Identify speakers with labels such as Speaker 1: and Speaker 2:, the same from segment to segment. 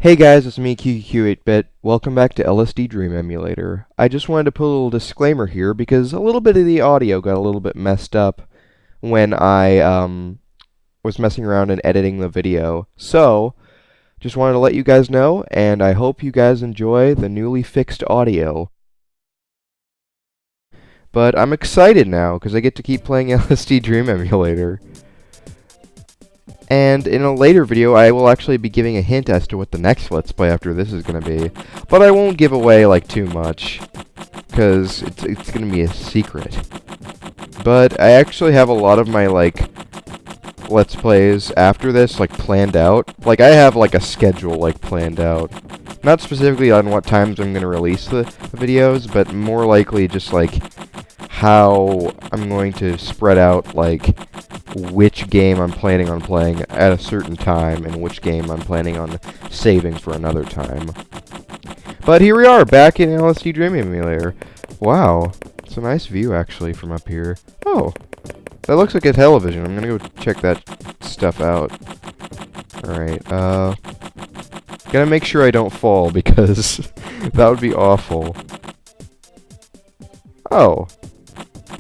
Speaker 1: Hey guys, it's me, QQ8-bit. Welcome back to LSD Dream Emulator. I just wanted to put a little disclaimer here because a little bit of the audio got a little bit messed up when I was messing around and editing the video. So, just wanted to let you guys know, and I hope you guys enjoy the newly fixed audio. But I'm excited now because I get to keep playing LSD Dream Emulator. And in a later video, I will actually be giving a hint as to what the next Let's Play after this is going to be. But I won't give away, like, too much, because it's going to be a secret. But I actually have a lot of my, like, Let's Plays after this, like, planned out. Like, I have, like, a schedule, like, planned out. Not specifically on what times I'm going to release the videos, but more likely just, like, how I'm going to spread out, like, which game I'm planning on playing at a certain time and which game I'm planning on saving for another time. But here we are, back in LSD Dream Emulator. Wow, it's a nice view actually from up here. Oh, that looks like a television. I'm gonna go check that stuff out. Alright, gotta make sure I don't fall because that would be awful. Oh,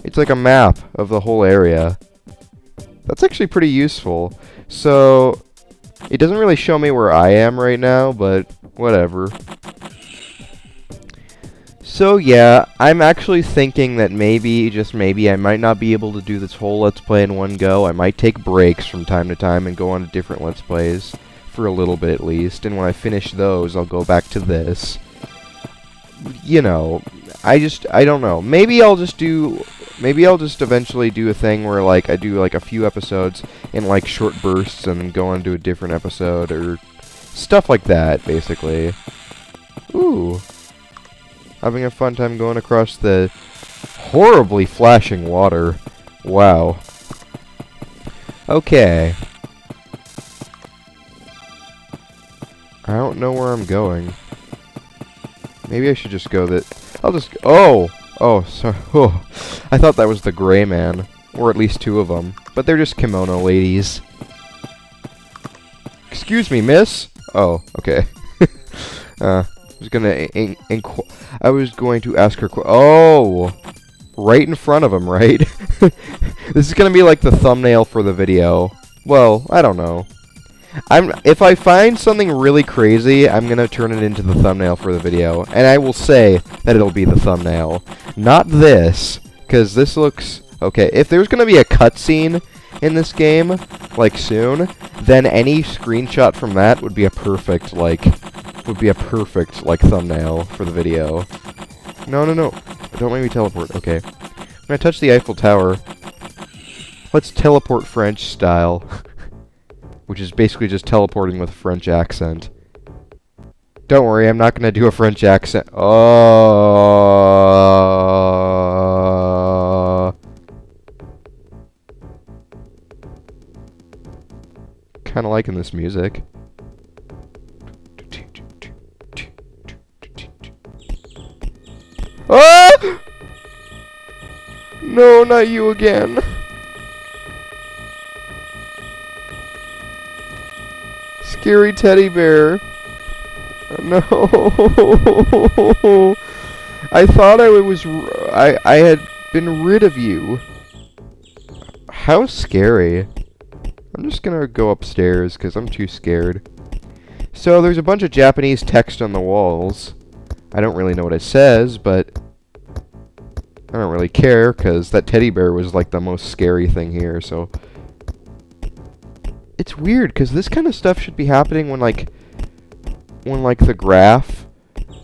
Speaker 1: it's like a map of the whole area. That's actually pretty useful. So, it doesn't really show me where I am right now, but whatever. So yeah, I'm actually thinking that maybe, just maybe, I might not be able to do this whole Let's Play in one go. I might take breaks from time to time and go on to different Let's Plays, for a little bit at least, and when I finish those, I'll go back to this. You know, I don't know. Maybe I'll just eventually do a thing where, like, I do, like, a few episodes in, like, short bursts and then go on to a different episode or stuff like that, basically. Ooh. Having a fun time going across the horribly flashing water. Wow. Okay. I don't know where I'm going. Maybe I should just go that... I'll just... Oh! Oh, sorry. Oh. I thought that was the Gray Man. Or at least two of them. But they're just kimono ladies. Excuse me, miss? Oh, okay. I was going to ask her... Oh! Right in front of him, right? This is gonna be like the thumbnail for the video. Well, I don't know. If I find something really crazy, I'm gonna turn it into the thumbnail for the video, and I will say that it'll be the thumbnail. Not this, because this looks... Okay, if there's gonna be a cutscene in this game, like, soon, then any screenshot from that would be a perfect, like, thumbnail for the video. No, no, no. Don't make me teleport. Okay. I'm gonna touch the Eiffel Tower. Let's teleport French style. Which is basically just teleporting with a French accent. Don't worry, I'm not going to do a French accent. Oh. Kind of liking this music. Ah! No, not you again. Scary teddy bear. No. I thought I had been rid of you. How scary. I'm just gonna go upstairs because I'm too scared. So there's a bunch of Japanese text on the walls. I don't really know what it says, but I don't really care because that teddy bear was like the most scary thing here, so... It's weird, because this kind of stuff should be happening when, like, the graph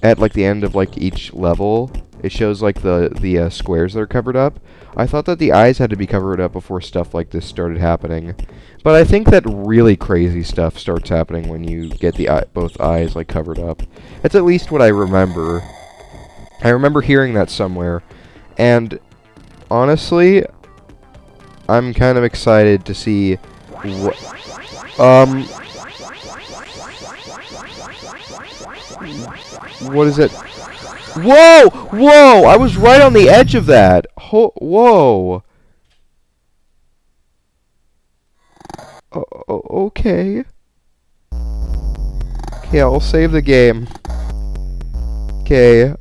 Speaker 1: at, like, the end of, like, each level, it shows, like, the squares that are covered up. I thought that the eyes had to be covered up before stuff like this started happening. But I think that really crazy stuff starts happening when you get both eyes, like, covered up. That's at least what I remember. I remember hearing that somewhere. And, honestly, I'm kind of excited to see... What is it? Whoa! Whoa! I was right on the edge of that! Whoa! Okay. Yeah, I'll save the game. Okay,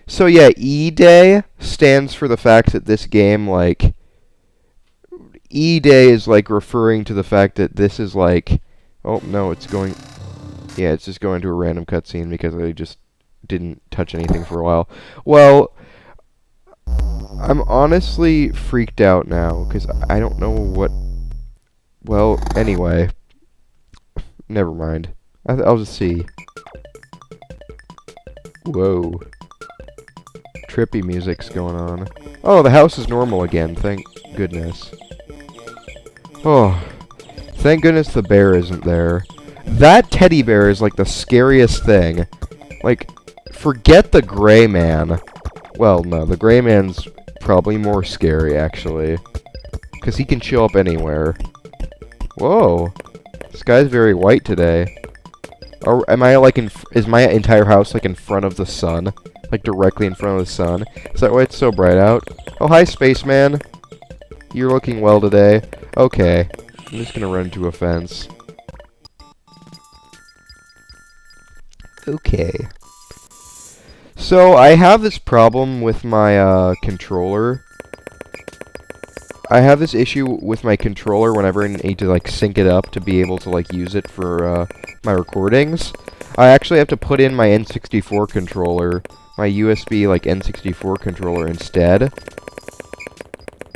Speaker 1: so yeah, E-Day stands for the fact that this game, like, E-Day is, like, referring to the fact that this is, like, oh, no, it's going, yeah, it's just going to a random cutscene because I just didn't touch anything for a while. Well, I'm honestly freaked out now, because I don't know what, well, anyway, never mind. I'll just see. Whoa. Trippy music's going on. Oh, the house is normal again, thank goodness. Oh, thank goodness the bear isn't there. That teddy bear is like the scariest thing. Like, forget the gray man. Well, no, the gray man's probably more scary, actually. Because he can show up anywhere. Whoa. This guy's very white today. Or am I like is my entire house like in front of the sun? Like directly in front of the sun? Is that why it's so bright out? Oh, hi, spaceman. You're looking well today. Okay. I'm just gonna run into a fence. Okay. So, I have this problem with my, controller. I have this issue with my controller whenever I need to, like, sync it up to be able to, like, use it for, my recordings. I actually have to put in my N64 controller, my USB, like, N64 controller instead.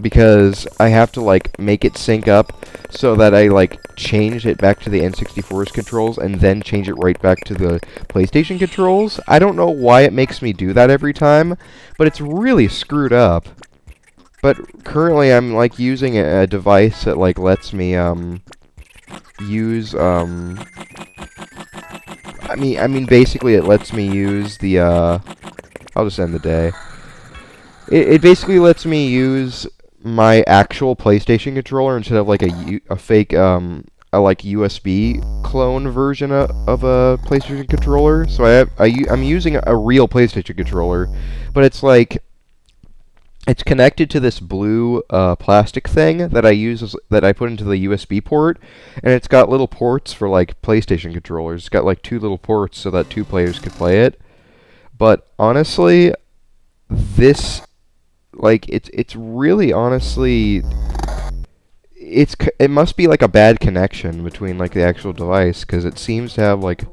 Speaker 1: Because I have to, like, make it sync up so that I, like, change it back to the N64's controls and then change it right back to the PlayStation controls. I don't know why it makes me do that every time, but it's really screwed up. But currently I'm, like, using a device that, like, lets me, use, I mean, basically it lets me use the, I'll just end the day. It basically lets me use my actual PlayStation controller instead of, like, a fake, a, like, USB clone version of a PlayStation controller. So I'm using a real PlayStation controller, but it's, like, it's connected to this blue plastic thing that I put into the USB port, and it's got little ports for like PlayStation controllers. It's got like 2 little ports so that 2 players could play it. But honestly, this it's really honestly it must be like a bad connection between like the actual device because it seems to have like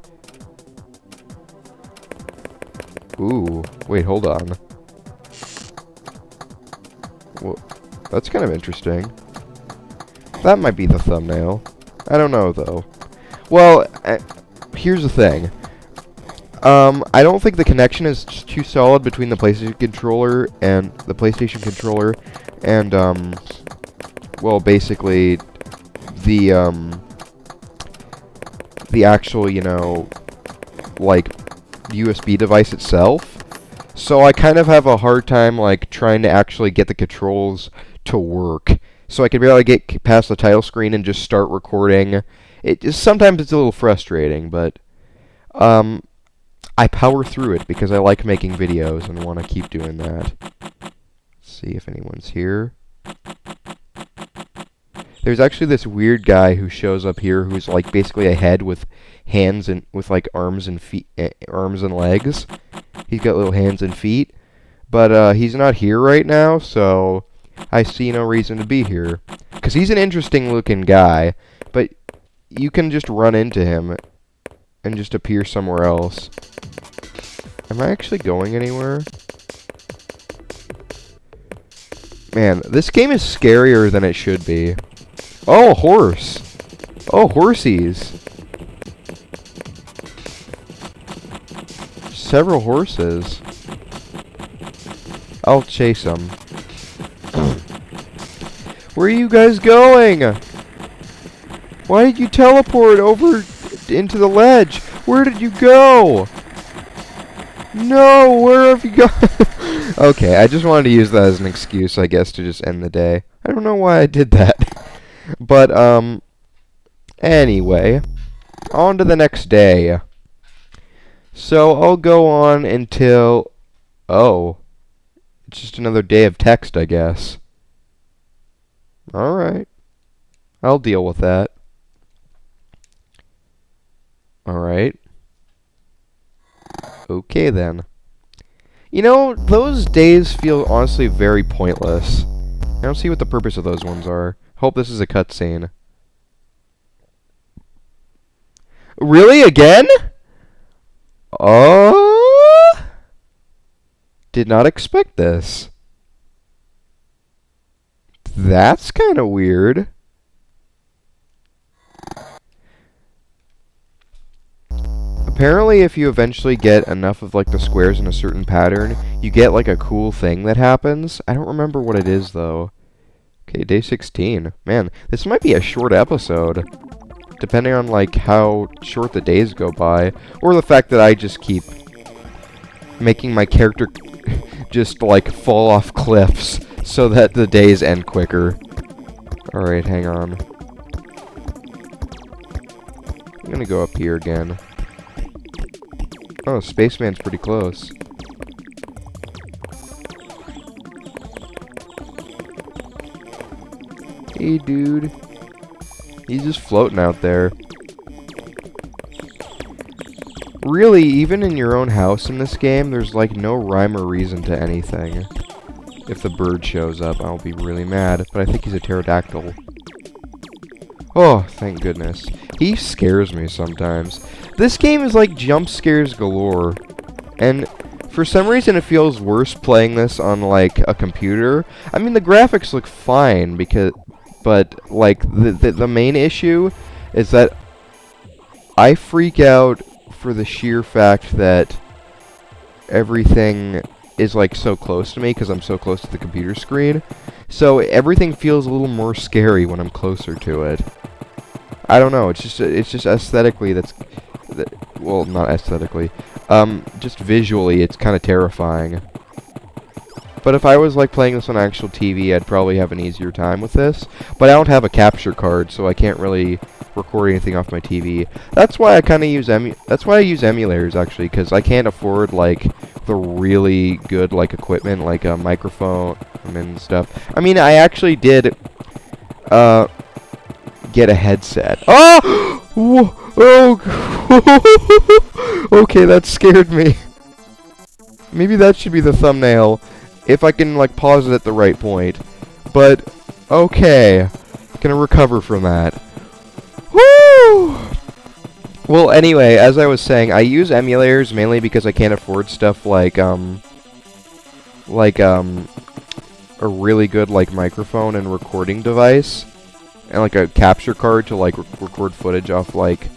Speaker 1: ooh, wait, hold on. Well, that's kind of interesting. That might be the thumbnail. I don't know, though. Well, here's the thing. I don't think the connection is too solid between the PlayStation controller and well, basically, the actual, you know, like, USB device itself. So I kind of have a hard time, like, trying to actually get the controls to work. So I can barely get past the title screen and just start recording. Sometimes it's a little frustrating, but I power through it because I like making videos and want to keep doing that. Let's see if anyone's here. There's actually this weird guy who shows up here who's like basically a head with hands and with like arms and feet, arms and legs. He's got little hands and feet, but he's not here right now, so I see no reason to be here. Because he's an interesting looking guy, but you can just run into him and just appear somewhere else. Am I actually going anywhere? Man, this game is scarier than it should be. Oh, horse! Oh, horsies! Several horses. I'll chase them. Where are you guys going? Why did you teleport over into the ledge? Where did you go? No, where have you gone? Okay, I just wanted to use that as an excuse, I guess, to just end the day. I don't know why I did that. But, anyway, on to the next day. So, I'll go on until... Oh. It's just another day of text, I guess. Alright. I'll deal with that. Alright. Okay, then. You know, those days feel honestly very pointless. I don't see what the purpose of those ones are. Hope this is a cutscene. Really? Again? Oh? Did not expect this. That's kind of weird. Apparently, if you eventually get enough of like the squares in a certain pattern, you get like a cool thing that happens. I don't remember what it is though. Okay, day 16. Man, this might be a short episode. Depending on like how short the days go by, or the fact that I just keep making my character just like fall off cliffs so that the days end quicker. Alright, hang on. I'm gonna go up here again. Oh, Spaceman's pretty close. Hey, dude. He's just floating out there. Really, even in your own house in this game, there's like no rhyme or reason to anything. If the bird shows up, I'll be really mad, but I think he's a pterodactyl. Oh, thank goodness. He scares me sometimes. This game is like jump scares galore. And for some reason it feels worse playing this on like a computer. I mean, the graphics look fine but like the main issue is that I freak out for the sheer fact that everything is like so close to me because I'm so close to the computer screen. So everything feels a little more scary when I'm closer to it. I don't know, it's just aesthetically well, not aesthetically. Just visually it's kind of terrifying. But if I was like playing this on actual TV, I'd probably have an easier time with this. But I don't have a capture card, so I can't really record anything off my TV. That's why I kind of use emulators actually, because I can't afford like the really good like equipment, like a microphone and stuff. I mean, I actually did get a headset. Oh! Oh! Okay, that scared me. Maybe that should be the thumbnail, if I can like pause it at the right point. But okay, gonna recover from that. Woo! Well, anyway, as I was saying, I use emulators mainly because I can't afford stuff like a really good like microphone and recording device, and like a capture card to like record footage off like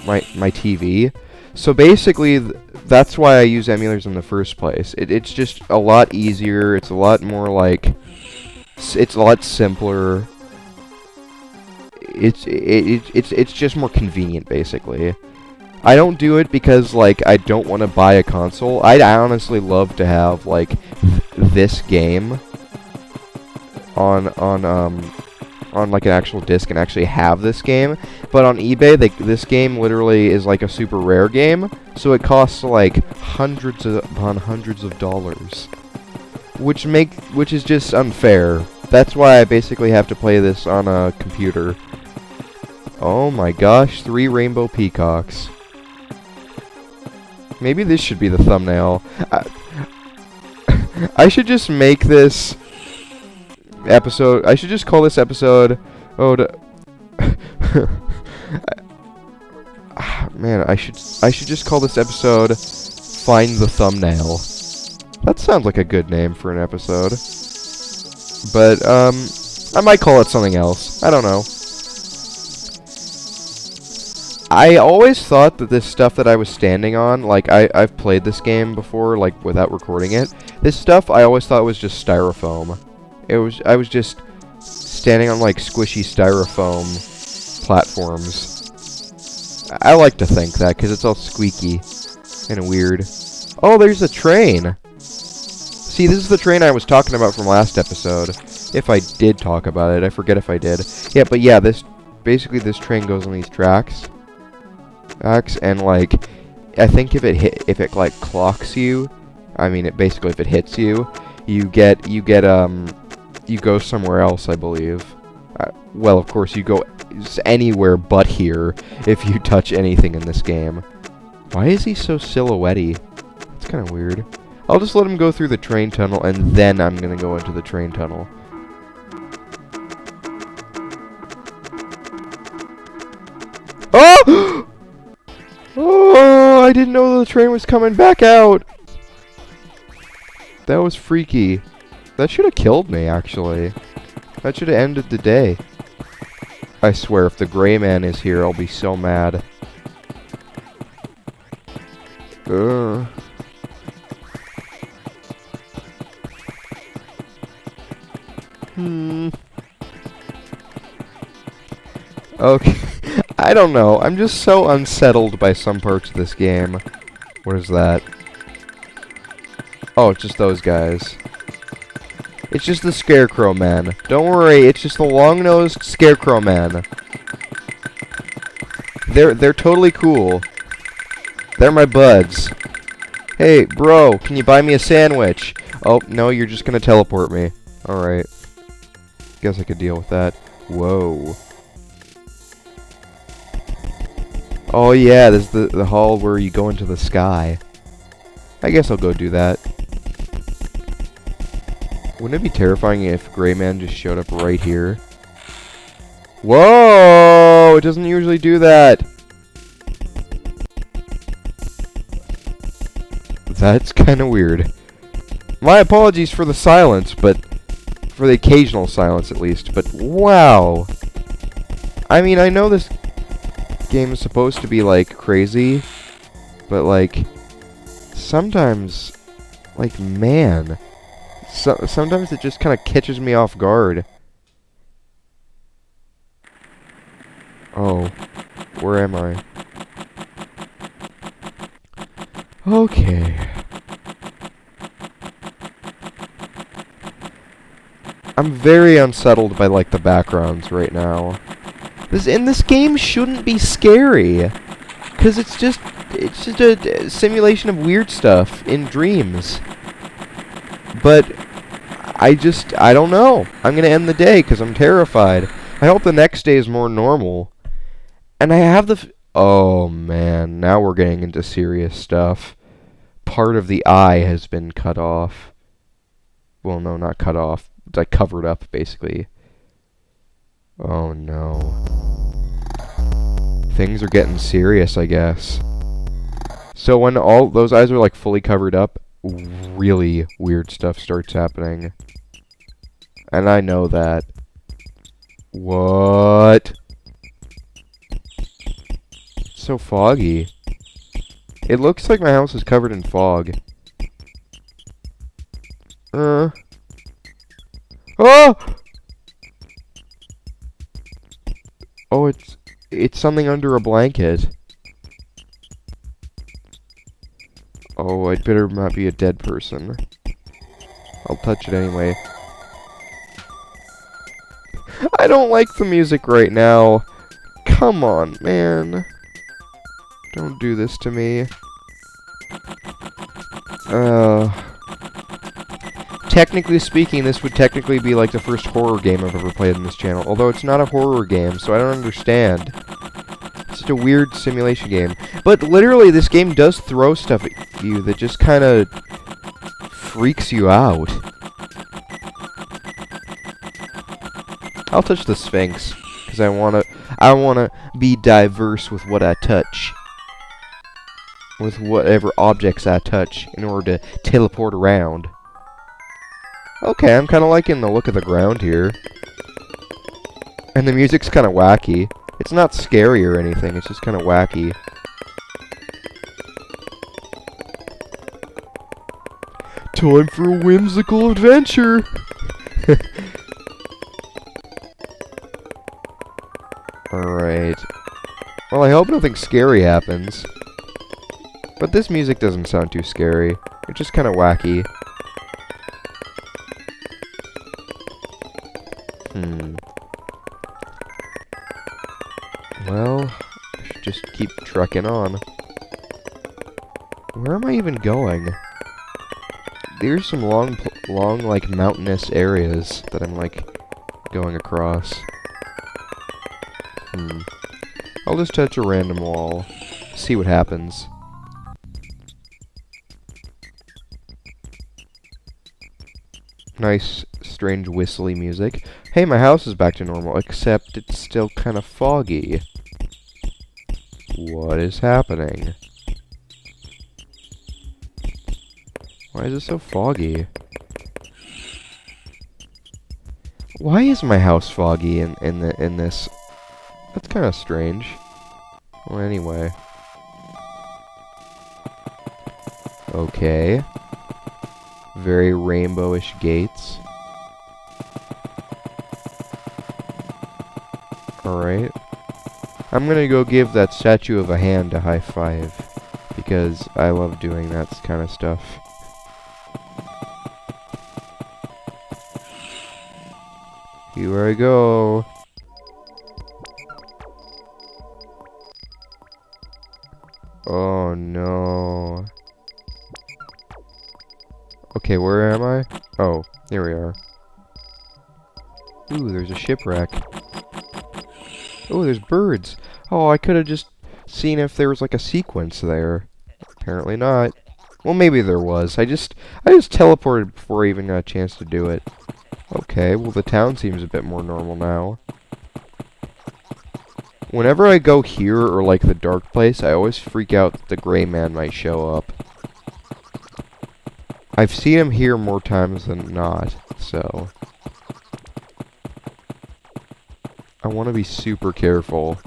Speaker 1: my TV. So basically, that's why I use emulators in the first place. It's just a lot easier. It's a lot more like it's a lot simpler. It's just more convenient, basically. I don't do it because like I don't want to buy a console. I'd honestly love to have like this game on like an actual disc and actually have this game, but on eBay this game literally is like a super rare game, so it costs like hundreds upon hundreds of dollars, which is just unfair. That's why I basically have to play this on a computer. Oh my gosh, 3 rainbow peacocks. Maybe this should be the thumbnail. I should just make this episode. I should just call this episode. Man, I should just call this episode "Find the Thumbnail." That sounds like a good name for an episode. But I might call it something else. I don't know. I always thought that this stuff that I was standing on, like I've played this game before, like without recording it. This stuff I always thought was just styrofoam. I was just standing on like squishy styrofoam platforms. I like to think that because it's all squeaky and weird. Oh, there's a train. See, this is the train I was talking about from last episode. If I did talk about it, I forget if I did. Yeah, but yeah, this train goes on these tracks. And like, I think if it like clocks you, I mean, basically if it hits you, you go somewhere else, I believe. Well, of course, you go just anywhere but here if you touch anything in this game. Why is he so silhouette-y? It's kind of weird. I'll just let him go through the train tunnel, and then I'm gonna go into the train tunnel. Oh! Oh, I didn't know the train was coming back out. That was freaky. That should have killed me, actually. That should have ended the day. I swear, if the gray man is here, I'll be so mad. Ugh. Okay. I don't know. I'm just so unsettled by some parts of this game. What is that? Oh, it's just those guys. It's just the Scarecrow Man. Don't worry, it's just the long-nosed Scarecrow Man. They're totally cool. They're my buds. Hey, bro, can you buy me a sandwich? Oh, no, you're just gonna teleport me. Alright. Guess I could deal with that. Whoa. Oh yeah, this is the hall where you go into the sky. I guess I'll go do that. Wouldn't it be terrifying if Gray Man just showed up right here? Whoa! It doesn't usually do that. That's kind of weird. My apologies for the silence, but for the occasional silence at least. But wow! I mean, I know this game is supposed to be like crazy, but like sometimes, like man, sometimes it just kind of catches me off guard. Oh, where am I? Okay. I'm very unsettled by like the backgrounds right now. This game shouldn't be scary, cause it's just a simulation of weird stuff in dreams. But I don't know. I'm gonna end the day because I'm terrified. I hope the next day is more normal. And I have oh man, now we're getting into serious stuff. Part of the eye has been cut off. Well, no, not cut off. It's like covered up, basically. Oh no. Things are getting serious, I guess. So when all those eyes are like fully covered up, really weird stuff starts happening. And I know that. What? It's so foggy. It looks like my house is covered in fog. Oh! Oh, it's something under a blanket. Oh, I'd better not be a dead person. I'll touch it anyway. I don't like the music right now. Come on, man. Don't do this to me. Technically speaking, this would technically be like the first horror game I've ever played on this channel. Although it's not a horror game, so I don't understand. It's such a weird simulation game. But literally, this game does throw stuff at you that just kind of freaks you out. I'll touch the Sphinx, because I wanna be diverse with what I touch. With whatever objects I touch, in order to teleport around. Okay, I'm kind of liking the look of the ground here. And the music's kind of wacky. It's not scary or anything, it's just kind of wacky. Time for a whimsical adventure! Alright. Well, I hope nothing scary happens. But this music doesn't sound too scary. It's just kind of wacky. Well, I should just keep trucking on. Where am I even going? There's some long, like, mountainous areas that I'm, like, going across. I'll just touch a random wall. See what happens. Nice, strange, whistly music. Hey, my house is back to normal, except it's still kind of foggy. What is happening? Why is it so foggy? Why is my house foggy in this? That's kind of strange. Well, anyway. Okay. Very rainbowish gates. Alright. I'm gonna go give that statue of a hand a high five. Because I love doing that kind of stuff. Here I go. Oh no. Okay, where am I? Oh, here we are. Ooh, there's a shipwreck. Oh, there's birds. Oh, I could have just seen if there was like a sequence there. Apparently not. Well, maybe there was. I just teleported before I even got a chance to do it. Okay, well the town seems a bit more normal now. Whenever I go here or like the dark place, I always freak out that the gray man might show up. I've seen him here more times than not, so I want to be super careful.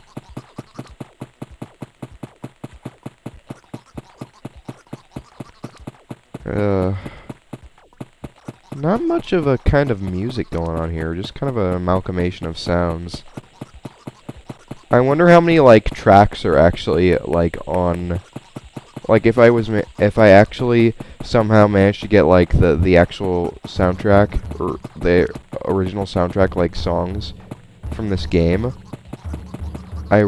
Speaker 1: Not much of a kind of music going on here, just kind of an amalgamation of sounds. I wonder how many, like, tracks are actually, like, on... Like, if I actually somehow managed to get, like, the actual soundtrack, or the original soundtrack, like, songs from this game, I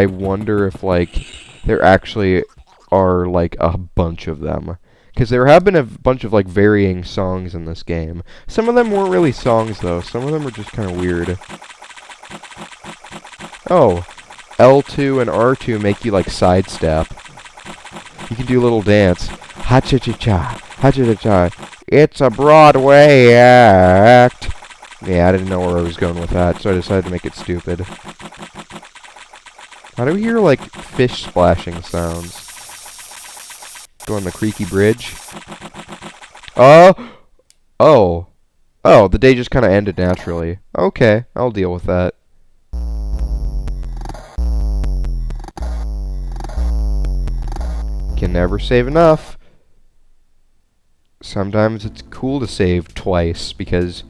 Speaker 1: wonder if, like, there actually are, like, a bunch of them. Because there have been a bunch of, like, varying songs in this game. Some of them weren't really songs, though. Some of them are just kind of weird. Oh, L2 and R2 make you, like, sidestep. You can do a little dance. Ha-cha-cha-cha, ha-cha-cha-cha. It's a Broadway act. Yeah, I didn't know where I was going with that, so I decided to make it stupid. How do we hear, like, fish splashing sounds? Go on the creaky bridge. Oh! Oh, the day just kind of ended naturally. Okay, I'll deal with that. Can never save enough. Sometimes it's cool to save twice, because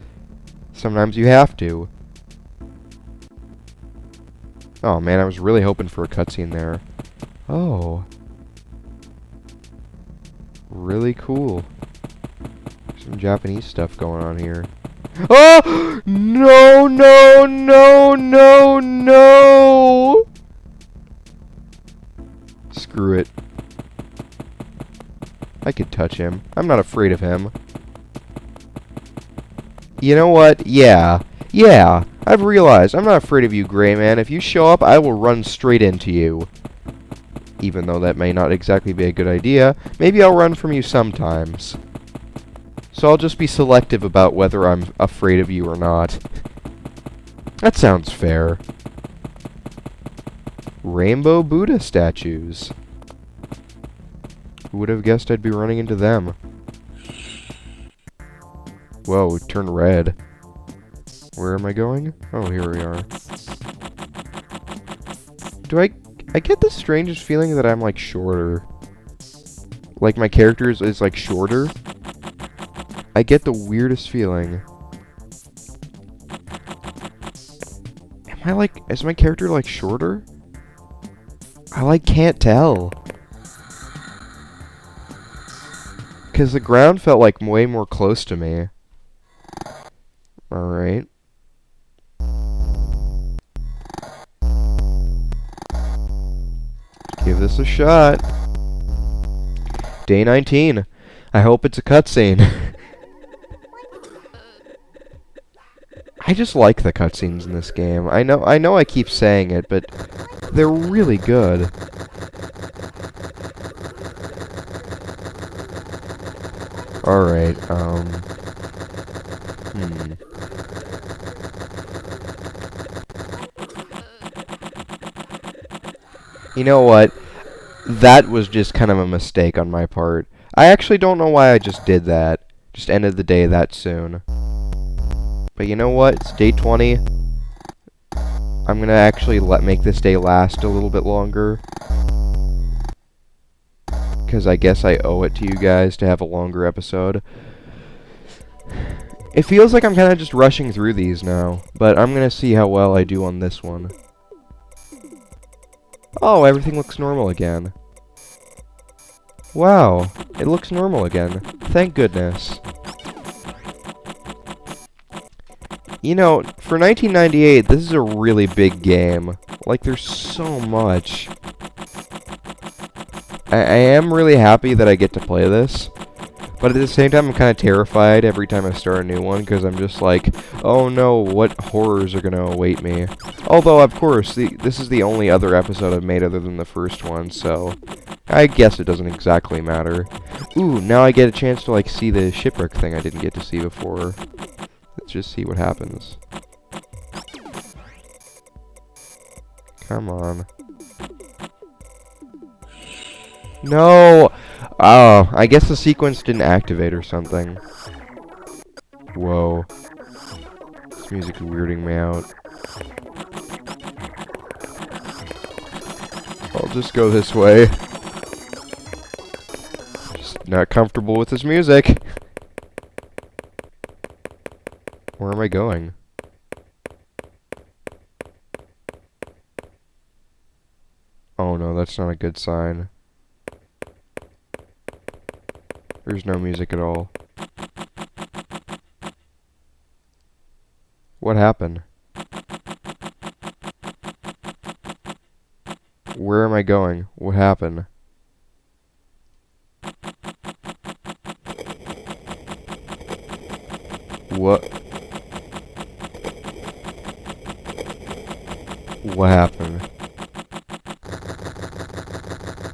Speaker 1: sometimes you have to. Oh man, I was really hoping for a cutscene there. Oh. Really cool. Some Japanese stuff going on here. Oh! No, no, no, no, no! Screw it. I could touch him. I'm not afraid of him. You know what? Yeah. Yeah. I've realized. I'm not afraid of you, Gray Man. If you show up, I will run straight into you. Even though that may not exactly be a good idea, maybe I'll run from you sometimes. So I'll just be selective about whether I'm afraid of you or not. That sounds fair. Rainbow Buddha statues. Who would have guessed I'd be running into them? Whoa, it turned red. Where am I going? Oh, here we are. I get the strangest feeling that I'm, like, shorter. Like, my character is like, shorter. I get the weirdest feeling. Is my character, like, shorter? I, like, can't tell. Because the ground felt, like, way more close to me. Alright. Give this a shot. Day 19. I hope it's a cutscene. I just like the cutscenes in this game. I know I keep saying it, but they're really good. Alright, You know what? That was just kind of a mistake on my part. I actually don't know why I just did that. Just ended the day that soon. But you know what? It's day 20. I'm gonna actually make this day last a little bit longer. Because I guess I owe it to you guys to have a longer episode. It feels like I'm kind of just rushing through these now. But I'm gonna see how well I do on this one. Oh, everything looks normal again. Wow, it looks normal again. Thank goodness. You know, for 1998, this is a really big game. Like, there's so much. I am really happy that I get to play this. But at the same time, I'm kind of terrified every time I start a new one, because I'm just like, oh no, what horrors are going to await me? Although, of course, this is the only other episode I've made other than the first one, so I guess it doesn't exactly matter. Ooh, now I get a chance to, like, see the shipwreck thing I didn't get to see before. Let's just see what happens. Come on. No! Oh, I guess the sequence didn't activate or something. Whoa. This music is weirding me out. I'll just go this way. Just not comfortable with this music. Where am I going? Oh no, that's not a good sign. There's no music at all. What happened? Where am I going? What happened? What? What happened?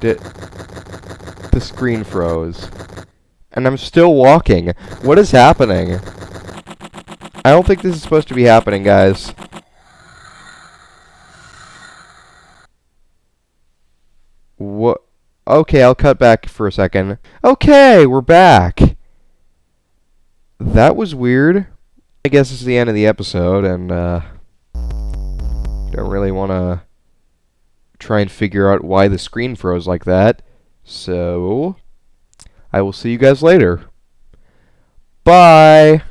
Speaker 1: The screen froze. And I'm still walking. What is happening? I don't think this is supposed to be happening, guys. What? Okay, I'll cut back for a second. Okay, we're back. That was weird. I guess it's the end of the episode, and, don't really want to try and figure out why the screen froze like that. So, I will see you guys later. Bye!